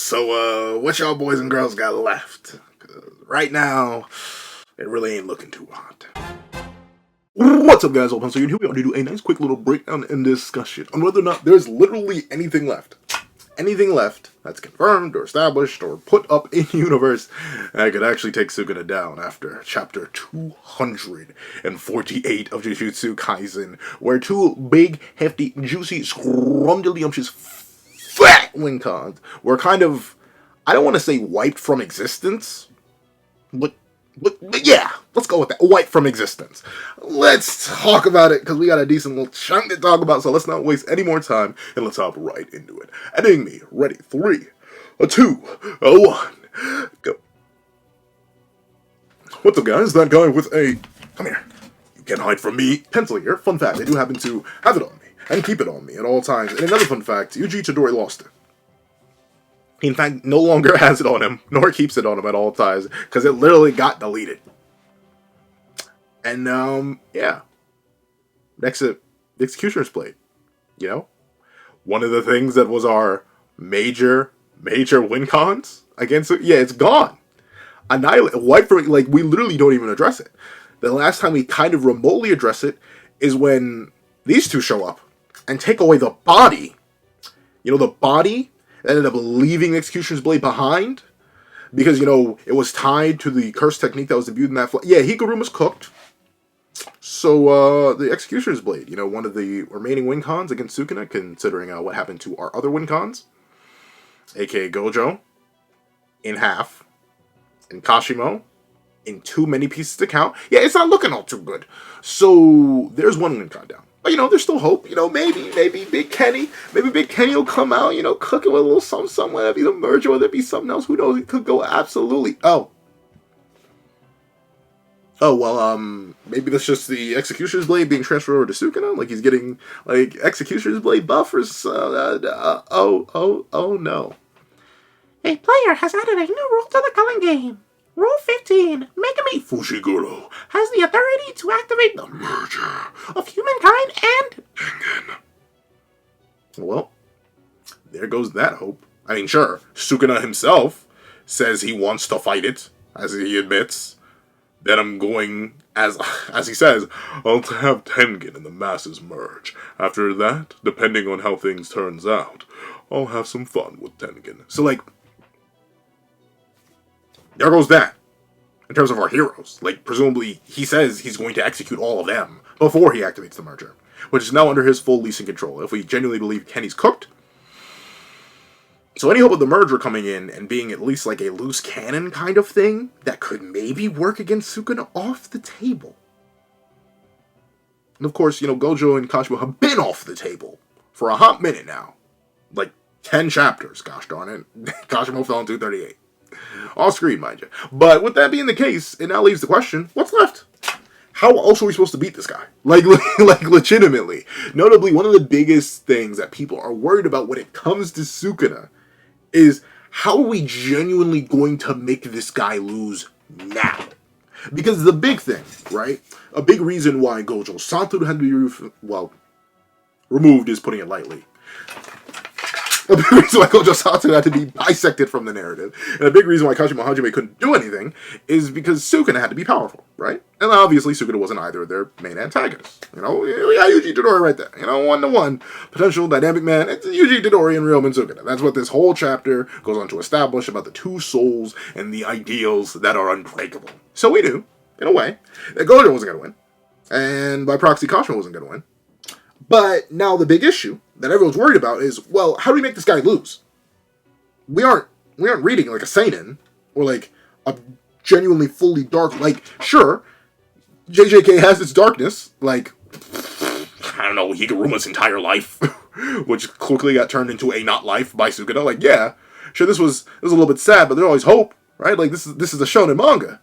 So, what y'all boys and girls got left? 'Cause right now, it really ain't looking too hot. What's up, guys? So here we are to do a nice quick little breakdown and discussion on whether or not there's literally anything left. Anything left that's confirmed or established or put up in universe that could actually take Sukuna down after chapter 248 of Jujutsu Kaisen, where two big, hefty, juicy, scrumdiddlyumptious fat win cons were kind of, I don't want to say wiped from existence, but yeah, let's go with that. Wiped from existence. Let's talk about it, because we got a decent little chunk to talk about, so let's not waste any more time, and let's hop right into it. Editing me. Ready. 3, 2, 1, go. What's up, guys? That guy with a... Come here. You can't hide from me. Pencil here. Fun fact, I do happen to have it on me, and keep it on me at all times. And another fun fact, Yuji Itadori lost it. He, in fact, no longer has it on him, nor keeps it on him at all times, because it literally got deleted. And, yeah. Next to the Executioner's Blade. You know? One of the things that was our major win cons against it, yeah, it's gone. Annihilate, wiped from, like, we literally don't even address it. The last time we kind of remotely address it is when these two show up and take away the body. You know, the body ended up leaving the Executioner's Blade behind because, you know, it was tied to the curse technique that was debuted in that yeah, Higuruma's cooked. So, the Executioner's Blade, you know, one of the remaining win cons against Sukuna, considering what happened to our other win cons, aka Gojo, in half, and Kashimo, in too many pieces to count. Yeah, it's not looking all too good. So, there's one win con down. But, you know, there's still hope. You know, maybe Big Kenny will come out, you know, cooking with a little something, whether it be the merger, whether it be something else. Who knows? It could go absolutely. Oh, well, maybe that's just the Executioner's Blade being transferred over to Sukuna? Like, he's getting, like, Executioner's Blade buffers? Oh, no. A player has added a new rule to the culling game. Rule 15, Megami Fushiguro has the authority to activate the merger of humankind and Tengen. Well, there goes that hope. I mean, sure, Sukuna himself says he wants to fight it, as he admits. Then I'm going, as he says, I'll have Tengen and the masses merge. After that, depending on how things turns out, I'll have some fun with Tengen. So, like, there goes that. In terms of our heroes. Like, presumably, he says he's going to execute all of them before he activates the merger, which is now under his full leasing control, if we genuinely believe Kenny's cooked. So any hope of the merger coming in and being at least like a loose cannon kind of thing that could maybe work against Sukuna off the table. And of course, you know, Gojo and Kashimo have been off the table for a hot minute now. Like 10 chapters, gosh darn it. Kashimo fell in 238. Off screen, mind you. But with that being the case, it now leaves the question, what's left? How else are we supposed to beat this guy? Like legitimately. Notably, one of the biggest things that people are worried about when it comes to Sukuna is how are we genuinely going to make this guy lose now? Because the big thing, right? A big reason why Gojo Satoru had to be, removed is putting it lightly. A big reason why Gojo Satoru had to be bisected from the narrative, and a big reason why Kashimo Hajime couldn't do anything, is because Sukuna had to be powerful, right? And obviously Sukuna wasn't either of their main antagonists. You know, we got Yuji Itadori right there. You know, 1-to-1, potential dynamic man, it's Yuji Itadori and RYOMEN Sukuna. That's what this whole chapter goes on to establish about the two souls and the ideals that are unbreakable. So we knew, in a way, that Gojo wasn't going to win, and by proxy Kashimo wasn't going to win. But now the big issue that everyone's worried about is, well, how do we make this guy lose? We aren't reading like a seinen or like a genuinely fully dark, like, sure, JJK has its darkness, like, I don't know, Higuruma's entire life, which quickly got turned into a not life by Sukuna. Like, yeah, sure, this was a little bit sad, but there's always hope, right? Like, this is a shonen manga,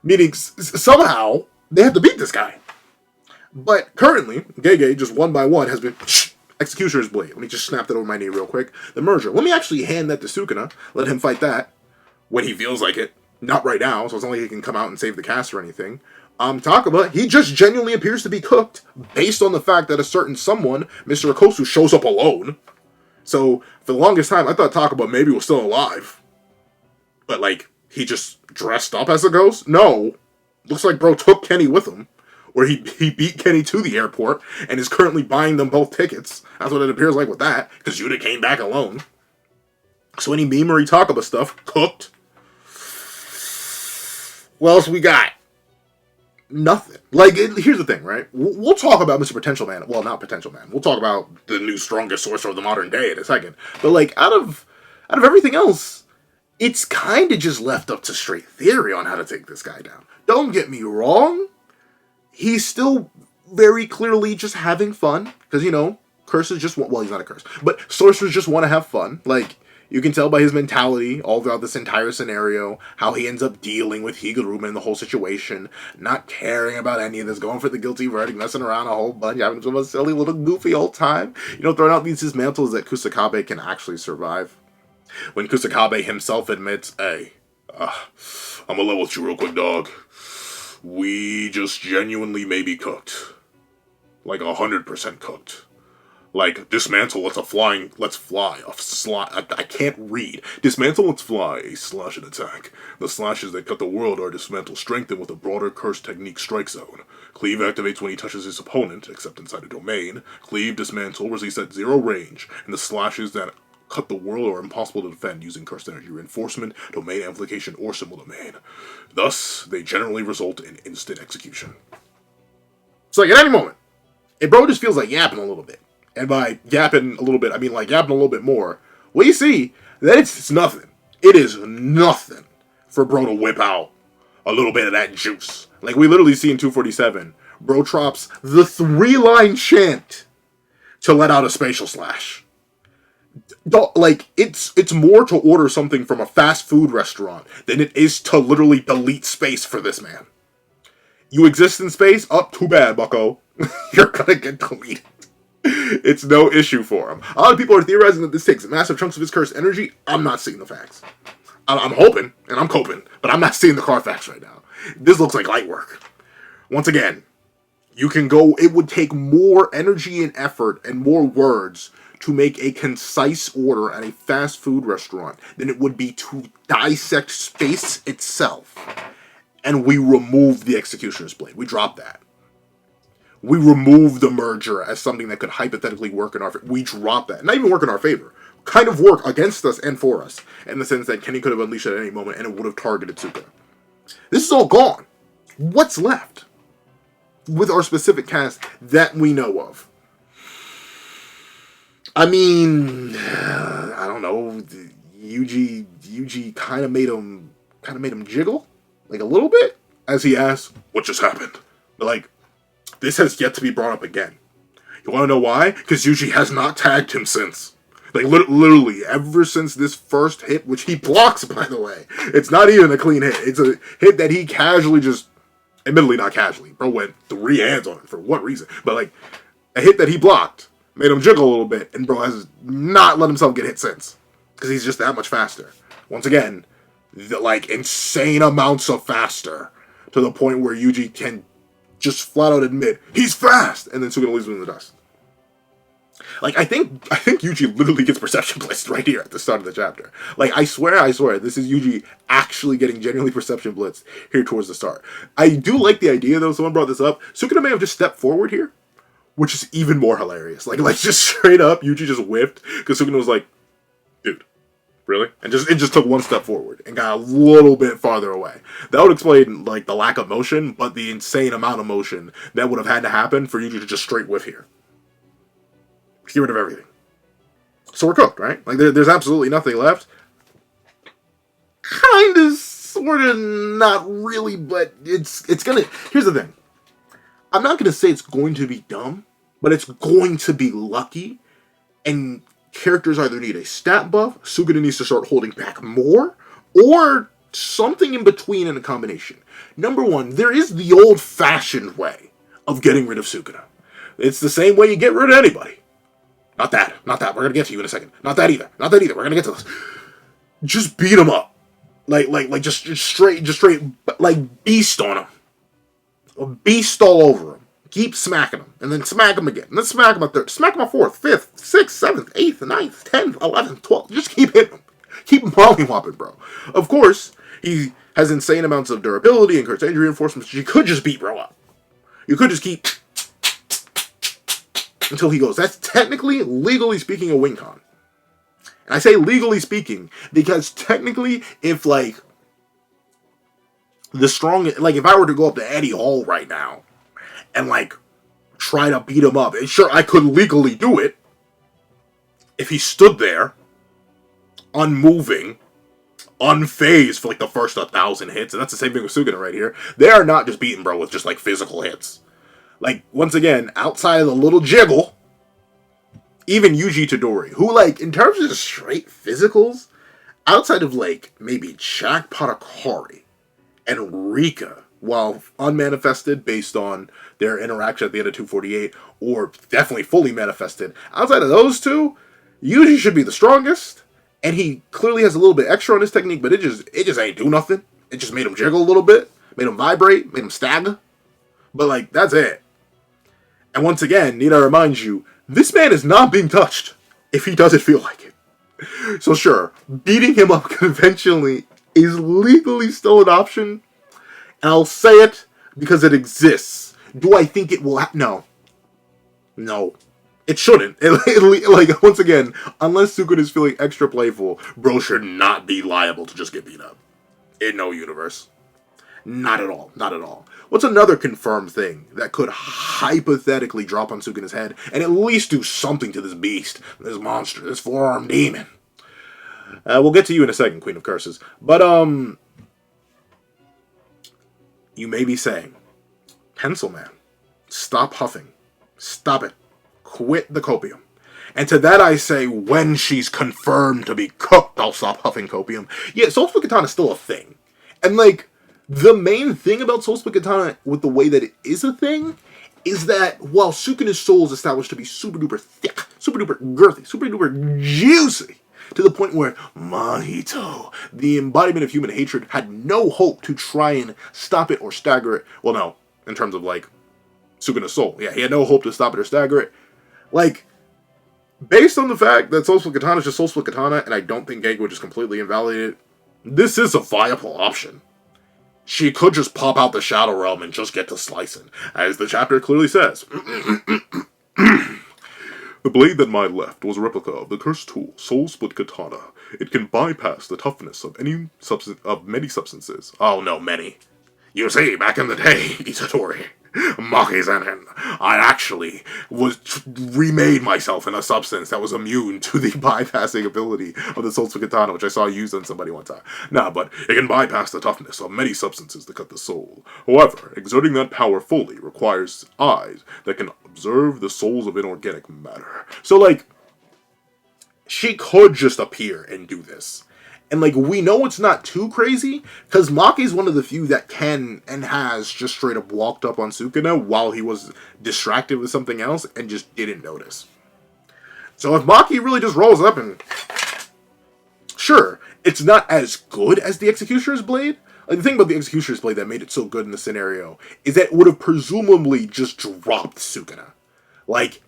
meaning somehow they have to beat this guy. But currently, Gege, just one by one, has been Executioner's Blade. Let me just snap that over my knee real quick. The merger. Let me actually hand that to Sukuna. Let him fight that when he feels like it. Not right now, so it's not like he can come out and save the cast or anything. Takaba, he just genuinely appears to be cooked based on the fact that a certain someone, Mr. Akosu, shows up alone. So for the longest time, I thought Takaba maybe was still alive, but like he just dressed up as a ghost. No, looks like bro took Kenny with him, or he beat Kenny to the airport and is currently buying them both tickets. That's what it appears like with that, because Yuta came back alone. So any memery Takaba stuff cooked. What else we got? Nothing. Like, here's the thing, right? We'll talk about Mr. Potential Man. Well, not Potential Man. We'll talk about the new strongest sorcerer of the modern day in a second. But like, out of everything else, it's kind of just left up to straight theory on how to take this guy down. Don't get me wrong. He's still very clearly just having fun. Because, you know, curses just want... Well, he's not a curse. But sorcerers just want to have fun. Like, you can tell by his mentality all throughout this entire scenario how he ends up dealing with Higuruma and the whole situation, not caring about any of this, going for the guilty verdict, messing around a whole bunch, having some silly little goofy old time. You know, throwing out these dismantles that Kusakabe can actually survive. When Kusakabe himself admits, hey, I'm gonna level with you real quick, dog. We just genuinely may be cooked. Like 100% cooked. Like, dismantle, let's fly, I can't read. Dismantle, let's fly, a slash and attack. The slashes that cut the world are dismantle, strengthened with a broader curse technique strike zone. Cleave activates when he touches his opponent, except inside a domain. Cleave, dismantle, release at 0 range, and the slashes that cut the world are impossible to defend using cursed energy reinforcement, domain amplification, or symbol domain. Thus, they generally result in instant execution. So, like, at any moment, if bro just feels like yapping a little bit, and by yapping a little bit, I mean like yapping a little bit more, we see that it's nothing. It is nothing for bro to whip out a little bit of that juice. Like we literally see in 247, bro drops the 3-line chant to let out a spatial slash. Like, it's more to order something from a fast food restaurant than it is to literally delete space for this man. You exist in space? Oh, too bad, bucko. You're gonna get deleted. It's no issue for him. A lot of people are theorizing that this takes massive chunks of his cursed energy. I'm not seeing the facts. I'm hoping, and I'm coping, but I'm not seeing the car facts right now. This looks like light work. Once again, you can go, it would take more energy and effort and more words to make a concise order at a fast food restaurant than it would be to dissect space itself. And we remove the executioner's blade. We drop that. We remove the merger as something that could hypothetically work in our favor. We drop that. Not even work in our favor. Kind of work against us and for us. In the sense that Kenny could have unleashed at any moment and it would have targeted SUKUNA. This is all gone. What's left? With our specific cast that we know of. I mean, I don't know. Yuji kind of made him jiggle. Like a little bit. As he asked, what just happened? But like, this has yet to be brought up again. You want to know why? Because Yuji has not tagged him since. Like, literally, ever since this first hit, which he blocks, by the way. It's not even a clean hit. It's a hit that he casually just... Admittedly, not casually. Bro went 3 hands on it. For what reason? But, like, a hit that he blocked made him jiggle a little bit. And bro has not let himself get hit since. Because he's just that much faster. Once again, like, insane amounts of faster. To the point where Yuji can just flat out admit, he's fast! And then SUKUNA leaves him in the dust. Like, I think Yuji literally gets perception blitzed right here at the start of the chapter. Like, I swear, this is Yuji actually getting genuinely perception blitzed here towards the start. I do like the idea, though, someone brought this up. SUKUNA may have just stepped forward here, which is even more hilarious. Like just straight up, Yuji just whiffed, because SUKUNA was like, dude, really? And it just took 1 step forward, and got a little bit farther away. That would explain, like, the lack of motion, but the insane amount of motion that would have had to happen for Yuji to just straight whiff here. Get rid of everything. So we're cooked, right? Like, there's absolutely nothing left. Kind of, sort of, not really, but it's gonna... Here's the thing. I'm not gonna say it's going to be dumb, but it's going to be lucky, and characters either need a stat buff, SUKUNA needs to start holding back more, or something in between in a combination. Number 1, there is the old-fashioned way of getting rid of SUKUNA. It's the same way you get rid of anybody. Not that. We're gonna get to you in a second. Not that either. We're gonna get to this. Just beat him up. Like, just straight, like, beast on him. A beast all over him. Keep smacking him, and then smack him again, and then smack him a third, smack him a fourth, fifth, sixth, seventh, eighth, ninth, 10th, 11th, 12th. Just keep hitting him. Keep mollywhopping, bro. Of course, he has insane amounts of durability and curse injury reinforcements. You could just beat bro up. You could just keep until he goes. That's technically, legally speaking, a win con. And I say legally speaking because technically, if like the strong, like if I were to go up to Eddie Hall right now and like try to beat him up, and sure, I could legally do it if he stood there, unmoving, unfazed for like the first 1,000 hits, and that's the same thing with Sukuna right here. They are not just beating bro with just like physical hits. Like, once again, outside of the little jiggle, even Yuji Tadori, who, like, in terms of straight physicals, outside of, like, maybe Jackpot Akari and Rika, while unmanifested based on their interaction at the end of 248, or definitely fully manifested, outside of those two, Yuji should be the strongest, and he clearly has a little bit extra on his technique, but it just ain't do nothing. It just made him jiggle a little bit, made him vibrate, made him stagger, but, like, that's it. And once again, need I remind you, this man is not being touched if he doesn't feel like it. So sure, beating him up conventionally is legally still an option. And I'll say it because it exists. Do I think it will no. No. It shouldn't. Like, once again, unless Sukuna is feeling extra playful, bro should not be liable to just get beat up. In no universe. Not at all. Not at all. What's another confirmed thing that could hypothetically drop on Sukuna's head and at least do something to this beast, this monster, this four-armed demon? We'll get to you in a second, Queen of Curses. But, you may be saying, Pencil Man, stop huffing. Stop it. Quit the copium. And to that I say, when she's confirmed to be cooked, I'll stop huffing copium. Yeah, Soul Split Katana is still a thing. And, like, the main thing about Soul Split Katana, with the way that it is a thing, is that while Sukuna's soul is established to be super duper thick, super duper girthy, super duper juicy, to the point where Mahito, the embodiment of human hatred, had no hope to try and stop it or stagger it. Well, no, in terms of, like, Sukuna's soul. Yeah, he had no hope to stop it or stagger it. Like, based on the fact that Soul Split Katana is just Soul Split Katana, and I don't think Genki would just completely invalidate it, this is a viable option. She could just pop out the Shadow Realm and just get to slicing, as the chapter clearly says. The blade that my left was a replica of the cursed tool, Soul Split Katana. It can bypass the toughness of many substances. Oh no, many. You see, back in the day, Itadori, Maki-Zenin, I actually remade myself in a substance that was immune to the bypassing ability of the Soul Split Katana, which I saw used on somebody one time. But it can bypass the toughness of many substances to cut the soul. However, exerting that power fully requires eyes that can observe the souls of inorganic matter. So, like, she could just appear and do this. And, like, we know it's not too crazy, because Maki's one of the few that can and has just straight up walked up on Sukuna while he was distracted with something else and just didn't notice. So if Maki really just rolls up and... Sure, it's not as good as the Executioner's Blade. Like, the thing about the Executioner's Blade that made it so good in the scenario is that it would have presumably just dropped Sukuna. Like,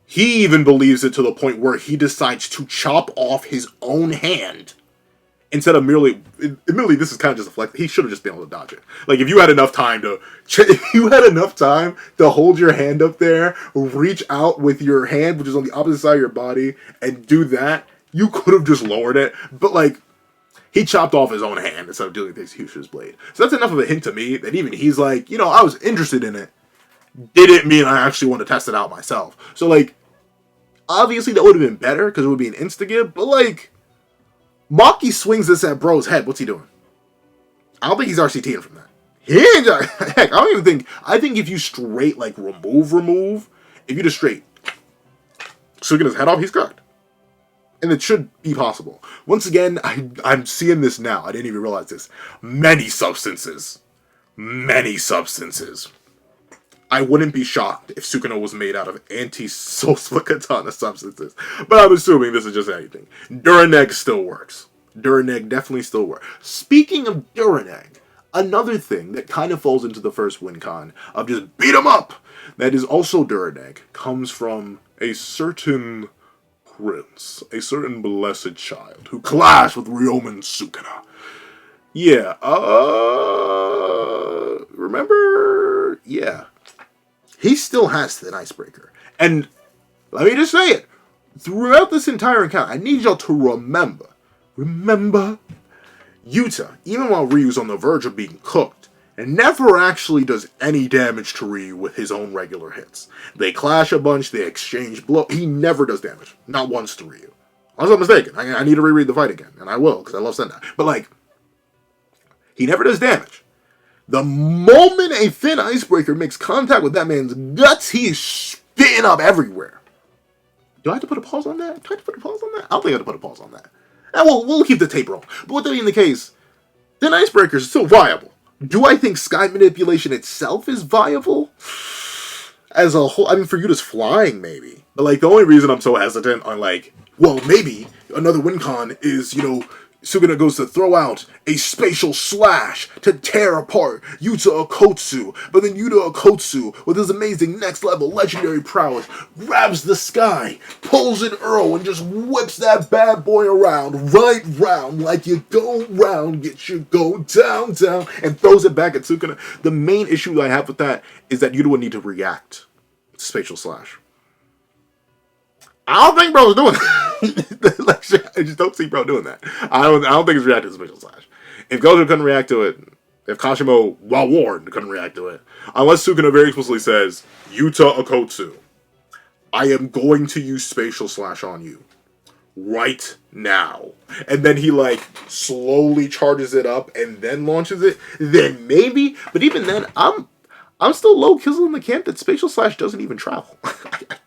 he even believes it to the point where he decides to chop off his own hand. Instead of merely, this is kind of just a flex. He should have just been able to dodge it. Like, if you had enough time to hold your hand up there, reach out with your hand, which is on the opposite side of your body, and do that, you could have just lowered it. But, like, he chopped off his own hand instead of doing the Executioner's Blade. So that's enough of a hint to me that even he's like, you know, I was interested in it. Didn't mean I actually want to test it out myself. So, like, obviously that would have been better because it would be an insta-give, but, like, Maki swings this at bro's head. What's he doing? I don't think he's RCTing from that. He ain't. Heck, I don't even think. I think if you straight, like, remove, if you just straight swing his head off, he's cooked. And it should be possible. Once again, I'm seeing this now. I didn't even realize this. Many substances. I wouldn't be shocked if Sukuna was made out of anti-Soul Split Katana substances. But I'm assuming this is just anything. Duraneg still works. Duraneg definitely still works. Speaking of Duraneg, another thing that kind of falls into the first win con of just beat him up, that is also Duraneg, comes from a certain prince, a certain blessed child, who clashed with RYOMEN Sukuna. Yeah, remember? Yeah. He still has the icebreaker. And let me just say it. Throughout this entire encounter, I need y'all to remember, Yuta, even while Ryu's on the verge of being cooked, never actually does any damage to Ryu with his own regular hits. They clash a bunch, they exchange blows. He never does damage. Not once to Ryu. Unless I'm mistaken. I need to reread the fight again, and I will, because I love Sendai. But, like, he never does damage. The moment a thin icebreaker makes contact with that man's guts, he's spitting up everywhere. Do I have to put a pause on that? I don't think I have to put a pause on that. And we'll keep the tape rolling. But with that being the case, thin icebreakers are still viable. Do I think sky manipulation itself is viable? As a whole, I mean, for Yuta's flying, maybe. But, like, the only reason I'm so hesitant on, like, well, maybe another win con is, Sukuna goes to throw out a spatial slash to tear apart Yuta Okotsu, but then Yuta Okotsu, with his amazing next level legendary prowess, grabs the sky, pulls an Earl, and just whips that bad boy around, right round, like you go round, get you go down, and throws it back at Sukuna. The main issue I have with that is that Yuta would need to react to spatial slash. I don't think bro's doing that. I just don't see bro doing that. I don't think it's reacting to spatial slash. If Gojo couldn't react to it, if Kashimo, while warned, couldn't react to it, unless Sukuna very explicitly says, Yuta Okotsu, I am going to use spatial slash on you. Right now. And then he, like, slowly charges it up and then launches it, then maybe. But even then, I'm still low kizzle in the camp that spatial slash doesn't even travel.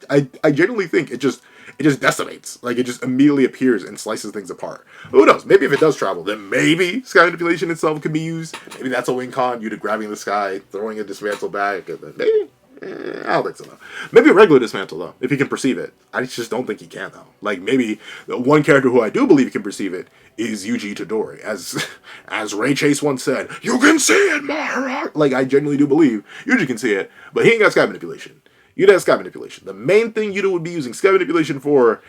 I genuinely think it just decimates. Like, it just immediately appears and slices things apart. Who knows? Maybe if it does travel, then maybe sky manipulation itself could be used. Maybe that's a win con, Yuta grabbing the sky, throwing a dismantle back, and then maybe. I don't think so, though. Maybe a regular dismantle, though, if he can perceive it. I just don't think he can, though. Like, maybe one character who I do believe he can perceive it is Yuji Itadori. As Ray Chase once said, you can see it, Mahara! Like, I genuinely do believe Yuji can see it, but he ain't got sky manipulation. Yuta has sky manipulation. The main thing Yuta would be using sky manipulation for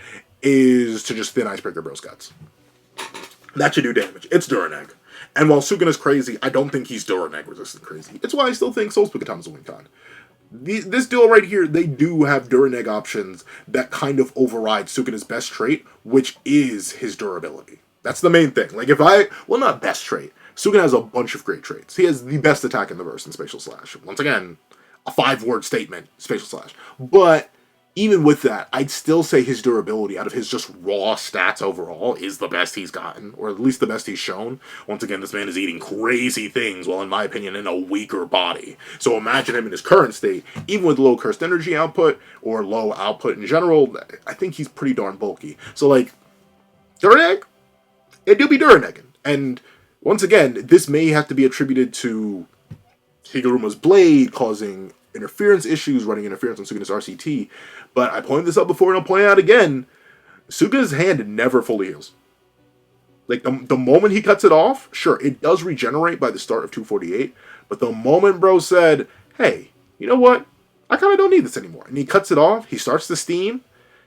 is to just thin icebreaker bro's guts. That should do damage. It's Duraneg. And while Sukuna's crazy, I don't think he's Duraneg resistant crazy. It's why I still think Soul Spikatana's a win con. This duel right here, they do have Duraneg options that kind of override Sukuna's best trait, which is his durability. That's the main thing. Like, not best trait. Sukuna has a bunch of great traits. He has the best attack in the verse in Spatial Slash. Once again, a 5-word statement, Spatial Slash. But even with that, I'd still say his durability out of his just raw stats overall is the best he's gotten, or at least the best he's shown. Once again, this man is eating crazy things while, in my opinion, in a weaker body. So imagine him in his current state, even with low cursed energy output, or low output in general, I think he's pretty darn bulky. So, like, Duraneg? It do be Duraneg. And, once again, this may have to be attributed to Higuruma's blade causing interference issues, running interference on Sukuna's RCT, but I pointed this out before and I'll point it out again, Sukuna's hand never fully heals. Like, the moment he cuts it off, sure, it does regenerate by the start of 248, but the moment bro said, hey, you know what, I kind of don't need this anymore, and he cuts it off, he starts to steam,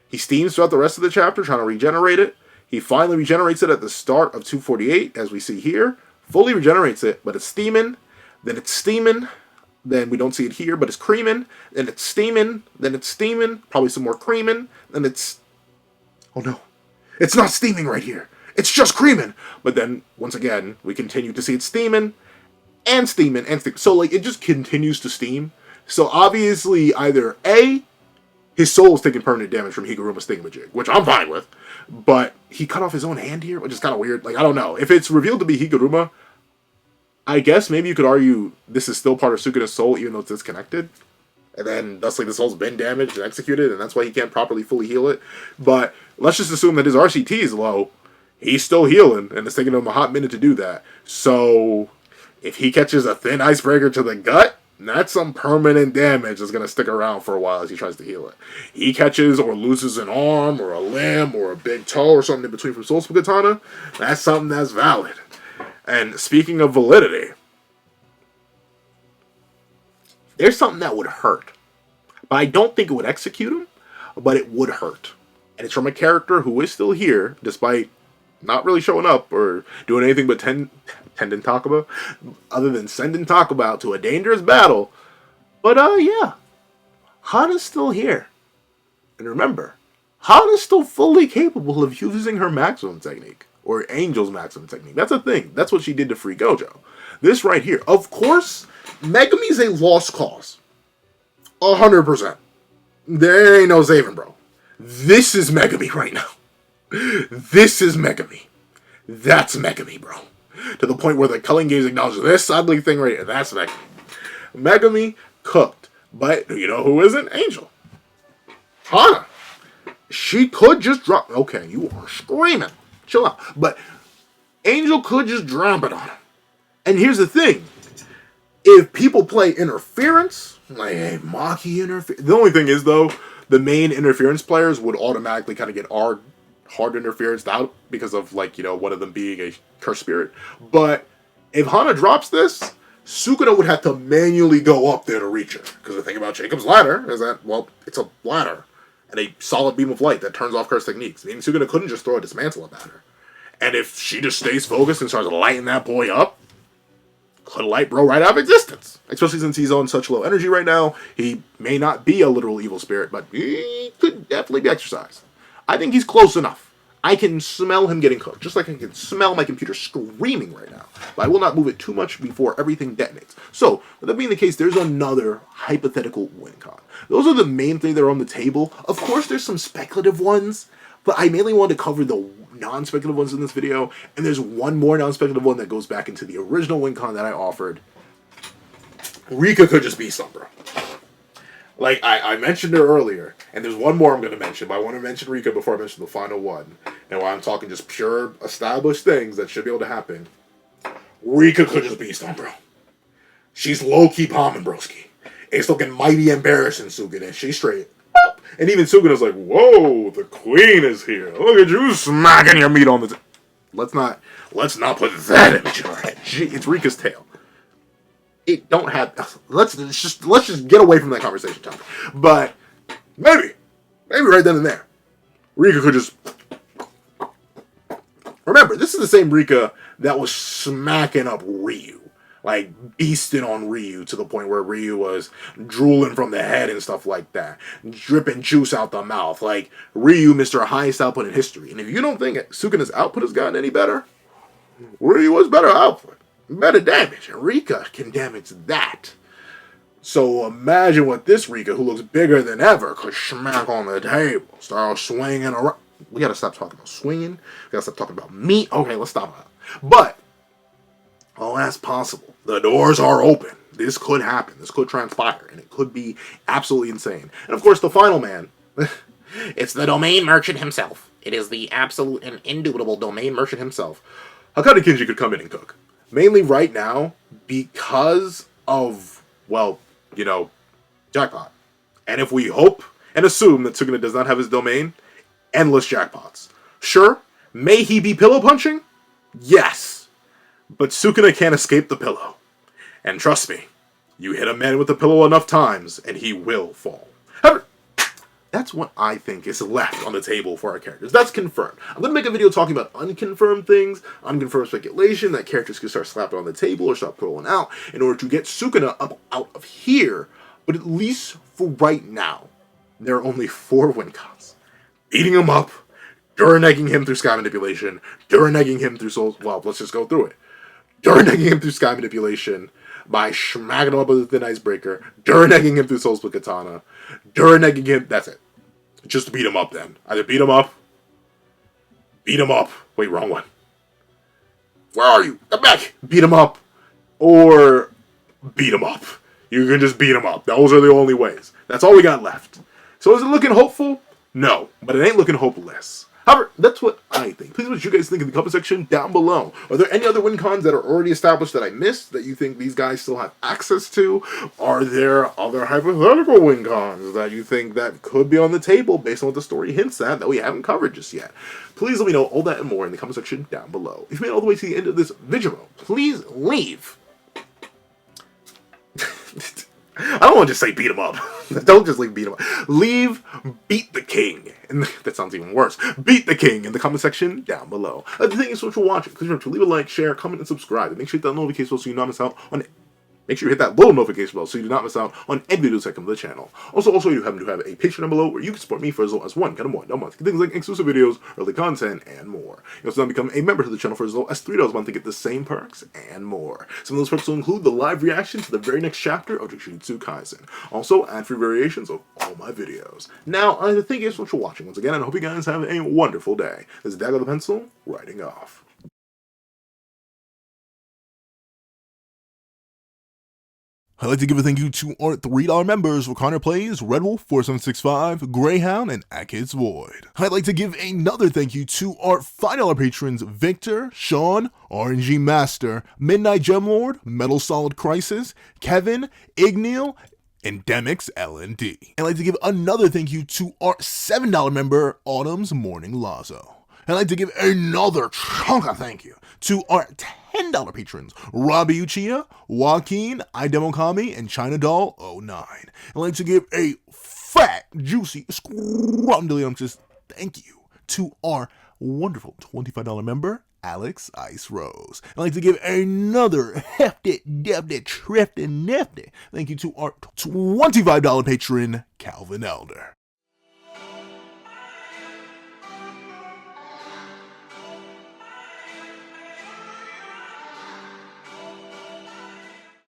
he steams throughout the rest of the chapter trying to regenerate it, he finally regenerates it at the start of 248, as we see here, fully regenerates it, but it's steaming, then it's steaming, then we don't see it here, but it's creaming, then it's steaming, then it's steaming, probably some more creaming, then it's, oh no, it's not steaming right here, it's just creaming, but then, once again, we continue to see it steaming, and steaming, and steaming, so, like, it just continues to steam, so obviously, either A, his soul is taking permanent damage from Higuruma's thingamajig, which I'm fine with, but he cut off his own hand here, which is kind of weird, like, I don't know, if it's revealed to be Higuruma, I guess maybe you could argue this is still part of Sukuna's soul, even though it's disconnected. And then, thusly, the soul's been damaged and executed, and that's why he can't properly fully heal it. But let's just assume that his RCT is low. He's still healing, and it's taking him a hot minute to do that. So, if he catches a thin icebreaker to the gut, that's some permanent damage that's going to stick around for a while as he tries to heal it. He catches or loses an arm, or a limb, or a big toe, or something in between from Soul Spikatana, that's something that's valid. And speaking of validity, there's something that would hurt. But I don't think it would execute him, but it would hurt. And it's from a character who is still here, despite not really showing up or doing anything but tending Takaba, other than sending Takaba out to a dangerous battle. But yeah, Hana's still here. And remember, Hana's still fully capable of using her maximum technique, or Angel's maximum technique. That's a thing. That's what she did to free Gojo. This right here, of course, Megumi's a lost cause. 100%. There ain't no saving, bro. This is Megumi right now. This is Megumi. That's Megumi, bro. To the point where the Culling Games acknowledges this ugly thing right here. That's Megumi. Megumi cooked. But you know who isn't? Angel. Hana. She could just drop... Okay, you are screaming. Chill out. But Angel could just drop it on him. And here's the thing. If people play interference, like Maki interference... The only thing is, though, the main interference players would automatically kind of get hard interference out because of, like, you know, one of them being a cursed spirit. But if Hana drops this, Sukuna would have to manually go up there to reach her. Because the thing about Jacob's ladder is that, well, it's a ladder and a solid beam of light that turns off cursed techniques. Meaning Sukuna couldn't just throw a dismantle at her. And if she just stays focused and starts lighting that boy up, could light bro right out of existence. Especially since he's on such low energy right now. He may not be a literal evil spirit, but he could definitely be exercised. I think he's close enough. I can smell him getting cooked, just like I can smell my computer screaming right now. But I will not move it too much before everything detonates. So, with that being the case, there's another hypothetical win con. Those are the main things that are on the table. Of course, there's some speculative ones, but I mainly want to cover the non-speculative ones in this video. And there's one more non-speculative one that goes back into the original win con that I offered. Rika could just be some, bro. Like, I mentioned her earlier, and there's one more I'm going to mention, but I want to mention Rika before I mention the final one. And while I'm talking just pure established things that should be able to happen, Rika could just be some, bro. She's low-key palming, broski. It's looking mighty embarrassing, Sukuna. She's straight. And even Sukuna's like, whoa, the queen is here. Look at you smacking your meat on the... Let's not put that image in our head. It's Rika's tail. It don't have... Let's just get away from that conversation topic. But maybe right then and there, Rika could just... Remember, this is the same Rika that was smacking up Ryu. Like, beasting on Ryu to the point where Ryu was drooling from the head and stuff like that. Dripping juice out the mouth. Like, Ryu, Mr. Highest Output in history. And if you don't think Sukuna's output has gotten any better, Ryu was better output. Better damage. And Rika can damage that. So imagine what this Rika, who looks bigger than ever, could smack on the table. Start swinging around. We gotta stop talking about swinging. We gotta stop talking about meat. Okay, let's stop that. But, oh, that's possible. The doors are open. This could happen. This could transpire. And it could be absolutely insane. And of course, the final man. It's the domain merchant himself. It is the absolute and indubitable domain merchant himself. Hakata Kinji could come in and cook. Mainly right now, because of, well, you know, jackpot. And if we hope and assume that Sukuna does not have his domain, endless jackpots. Sure, may he be pillow punching? Yes. But Sukuna can't escape the pillow. And trust me, you hit a man with the pillow enough times, and he will fall. However, that's what I think is left on the table for our characters. That's confirmed. I'm going to make a video talking about unconfirmed things, unconfirmed speculation, that characters can start slapping on the table or start pulling out in order to get Sukuna up out of here. But at least for right now, there are only 4 win cons. Beating him up, Duranegging him through sky manipulation, Duranegging him through souls... Well, let's just go through it. Duranegging him through sky manipulation by smacking him up with a thin icebreaker, Duranegging him through soul split katana, Duranegging him... That's it. Just beat him up then. Either beat him up. Wait, wrong one. Where are you? Come back. Beat him up. Or beat him up. You can just beat him up. Those are the only ways. That's all we got left. So is it looking hopeful? No. But it ain't looking hopeless. However, that's what I think. Please let you guys think in the comment section down below. Are there any other win cons that are already established that I missed that you think these guys still have access to? Are there other hypothetical win cons that you think that could be on the table based on what the story hints at that we haven't covered just yet? Please let me know all that and more in the comment section down below. If you made it all the way to the end of this video, please leave. I don't want to just say beat him up. Don't just leave beat him up. Leave beat the king. And that sounds even worse. Beat the king in the comment section down below. The thing is, what you're watching. Please remember to leave a like, share, comment, and subscribe. And make sure you hit that notification bell so you do not miss out on it. Make sure you hit that little notification bell so you do not miss out on any videos that come to the channel. Also, you happen to have a Patreon down below where you can support me for as low as $1 a month. Get things like exclusive videos, early content, and more. You also now become a member to the channel for as low as $3 a month to get the same perks and more. Some of those perks will include the live reaction to the very next chapter of Jujutsu Kaisen. Also, ad-free variations of all my videos. Now, I thank you so much for watching once again, and I hope you guys have a wonderful day. This is Dagger the Pencil, writing off. I'd like to give a thank you to our $3 members: Connor Plays, Red Wolf 4765, Greyhound, and Akid's Void. I'd like to give another thank you to our $5 patrons: Victor, Sean, RNG Master, Midnight Gemlord, Metal Solid Crisis, Kevin, Igneal, and Demix LND. I'd like to give another thank you to our $7 member, Autumn's Morning Lazo. I'd like to give another chunk of thank you to our $10 patrons: Robbie Uchiha, Joaquin, iDemokami, and China Doll 09. I'd like to give a fat, juicy, scrumdiddlyumptious thank you to our wonderful $25 member, Alex Ice Rose. I'd like to give another hefty, defty, trifty, nifty thank you to our $25 patron, Calvin Elder.